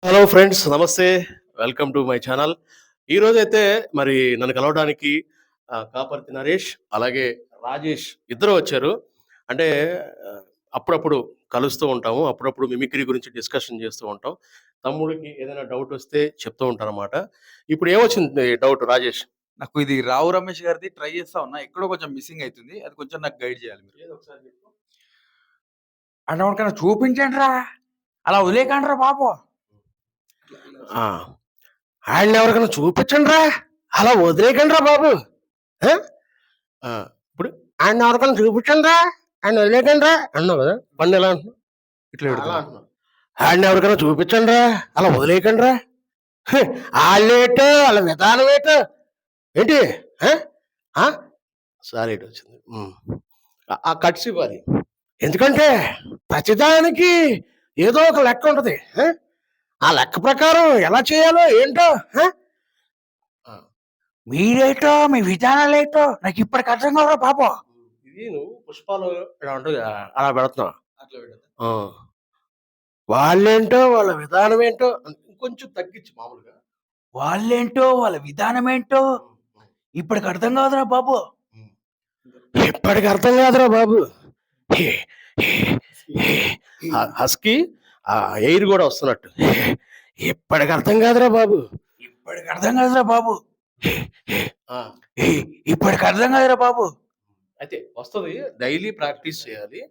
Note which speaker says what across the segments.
Speaker 1: Hello friends, నమస్తే. Welcome to my channel. ఈరోజైతే మరి నన్ను కలవడానికి కాపర్తి నరేష్, అలాగే రాజేష్ ఇద్దరు వచ్చారు. అంటే ఆహ్, అప్పుడప్పుడు కలుస్తూ ఉంటాము. అప్పుడప్పుడు మిమిక్రీ గురించి డిస్కషన్ చేస్తూ ఉంటాం. తమ్ముడికి ఏదైనా డౌటొస్తే చెప్తూ ఉంటాననమాట. ఇప్పుడు ఏమొచ్చింది డౌట్ రాజేష్?
Speaker 2: నాకు ఇది 'రావు రమేష్' గారిది ట్రై చేస్తా ఉన్నా. ఎక్కడో కొంచెం మిస్సింగ్ అయితుంది. అది కొంచెం నాకు గైడ్ చేయాలి మీరు.
Speaker 1: ఏదో ఒకసారి చెప్పు.
Speaker 2: అంటే ఎవరికైనా చూపించండ్రా! అలా వదిలేయకండ్రా బాబు!
Speaker 1: ఆ! ఆయన్నెవరికైనా చూపించండ్రా! అలా వదిలేయకండ్రా బాబు! ఆ! ఆ! ఇప్పుడు ఆయన్నెవరికైనా చూపించండ్రా! ఆయన్ని వదిలేయకండ్రా అన్నావు కదా! బండెలా అంటున్నావు?
Speaker 2: ఇట్లా
Speaker 1: అలా
Speaker 2: పెడుతున్నా.
Speaker 1: అంటున్నావు. ఆయన్నెవరికైనా చూపించండ్రా! అలా వదిలేయకండ్రా! ఆళ్ళేటో, ఆళ్ళ విధానమేటో ఏంటి? ఆ! ఆ! సారీటొచ్చింది. ఆ కట్స్ ఇవ్వాలి. ఎందుకంటే ప్రతిదానికి ఏదో ఒక లెక్క ఉంటది. ఆ లెక్క ప్రకారం ఎలా చేయాలో ఏంటో ఆ!
Speaker 2: మీరేటో, మీ విధానాలేటో నాకిప్పటికి అర్థం కాదురా బాబు!
Speaker 1: ఇది నువ్వు పుష్పాలో ఇలా ఉంటది కదా! అలా పెడుతున్నావు.
Speaker 2: అట్లా పెడతా.
Speaker 1: ఆ! వాళ్ళేంటో, వాళ్ళ విధానం ఏంటో ఇంకొంచెం తగ్గించు మామూలుగా.
Speaker 2: వాళ్ళేంటో, వాళ్ళ విధానమేంటో
Speaker 1: హ్మ్. హ్మ్.
Speaker 2: ఇప్పటికి అర్థం కాదురా బాబు!
Speaker 1: హ్మ్. ఇప్పటికి అర్థం కాదురా బాబు. హే హే హే హస్కీ ఎయిర్ గూడా వస్తున్నట్టు. ఇప్పటికి అర్థం కాదురా బాబు.
Speaker 2: ఇప్పటికి అర్థం కాదురా బాబు!
Speaker 1: ఆ!
Speaker 2: ఇప్పటికి అర్థం కాదురా బాబు!
Speaker 1: అయితే వస్తది. డైలీ ప్రాక్టీస్ చేయాలి.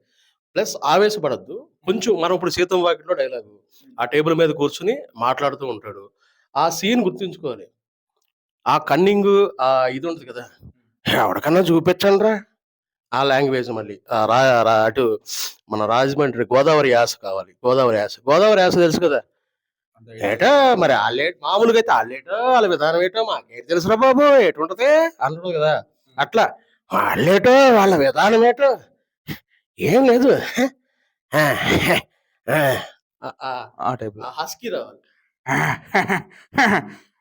Speaker 1: ప్లస్ ఆవేశపడొద్దు. కొంచెం మనం ఇప్పుడు 'సీతం వాకిట్లో' డైలాగు. ఆ టేబుల్ మీద కూర్చొని మాట్లాడుతూ ఉంటాడు. ఆ సీన్ గుర్తుంచుకోవాలి. ఆ కన్నింగు ఇది ఉంటది కదా! ఎవడికన్నా చూపించండ్రా! ఆ లాంగ్వేజ్ మళ్ళీ. ఆహ్, రా రా అటు మన రాజమండ్రి గోదావరి యాస కావాలి. గోదావరి యాస. గోదావరి యాస తెలుసు కదా!
Speaker 2: అంత ఐడియా
Speaker 1: ఏటో
Speaker 2: లేదు.
Speaker 1: మరి మామూలుగా అయితే ఆళ్ళేటో, ఆళ్ళ విధానం ఏటో మాకేటి తెలుసురా బాబు! ఎటుంటది అంటాడు కదా! అట్లా వాళ్ళేటో, వాళ్ళ విధానం ఏటో ఏం లేదు. ఆ! ఆ! ఆ!
Speaker 2: ఆ టైప్‌లో.
Speaker 1: ఆ హస్కీ రావాలి.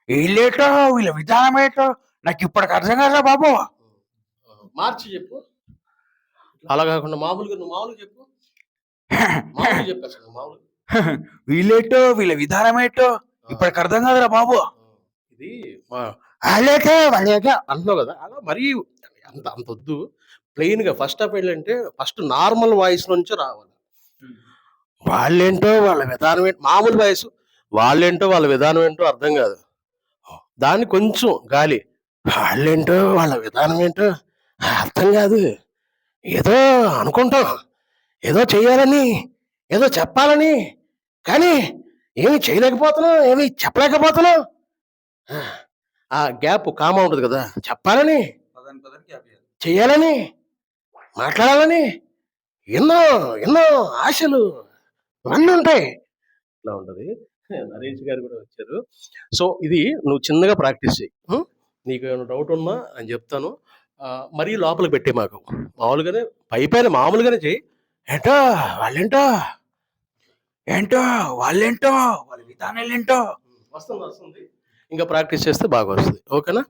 Speaker 2: ఈళ్ళేటో, వీళ్ళ విధానమేటో నాకిప్పటికి అర్థం కాదురా బాబు!
Speaker 1: మార్చి చెప్పు. అలా కాకుండా మామూలుగా నువ్వు మామూలుగా చెప్పు. మామూలుగా చెప్పు అసలు మామూలుగా.
Speaker 2: వీళ్ళేటో, వీళ్ళ విధానమేటో
Speaker 1: ఆ!
Speaker 2: ఇప్పటికి అర్థం కాదురా బాబు!
Speaker 1: ఇది మా ఆళ్ళేటో, వాళ్ళేటో అంటున్నావు కదా! అలా మరీ అంతొద్దు. ప్లెయిన్‌గా ఫస్ట్ హాఫ్ ఏంటంటే ఫస్ట్ నార్మల్ వాయిస్ నుంచే రావాలి. వాళ్ళేంటో, వాళ్ళ విధానం ఏంటో మామూలు వాయిసు. వాళ్ళేంటో, వాళ్ళ విధానం ఏంటో అర్థం కాదు. దాన్ని కొంచెం గాలి. వాళ్ళేంటో, వాళ్ళ విధానం ఏంటో అర్థం కాదు. ఏదో అనుకుంటాం. ఏదో చెయ్యాలని, ఏదో చెప్పాలని, కానీ ఏమి చేయలేకపోతున్నాం, ఏమి చెప్పలేకపోతున్నాం. ఆ! ఆ గ్యాప్ కామా ఉంటది కదా! చెప్పాలని,
Speaker 2: పదానికి పదానికి ఆపేయాలి.
Speaker 1: చెయ్యాలని, మాట్లాడాలని ఎన్నో, ఎన్నో ఆశలు ఇవన్నీ ఉంటాయి. ఇట్లా ఉంటది. నరేష్ గారు కూడా వచ్చారు. సో, ఇది నువ్వు చిన్నగా ప్రాక్టీస్ చెయి. నీకేమైనా డౌట్ ఉన్నా నేను చెప్తాను. మరీ లోపలికి పెట్టేయమాకు. మామూలుగానే పైపైన మామూలుగానే చెయి. ఏంటో, వాళ్ళేంటో
Speaker 2: ఏంటో, వాళ్ళేంటో, వాళ్ళ విధానాలేంటో
Speaker 1: వస్తుంది. ఇంకా ప్రాక్టీస్ చేస్తే బాగా వస్తది. ఓకేనా?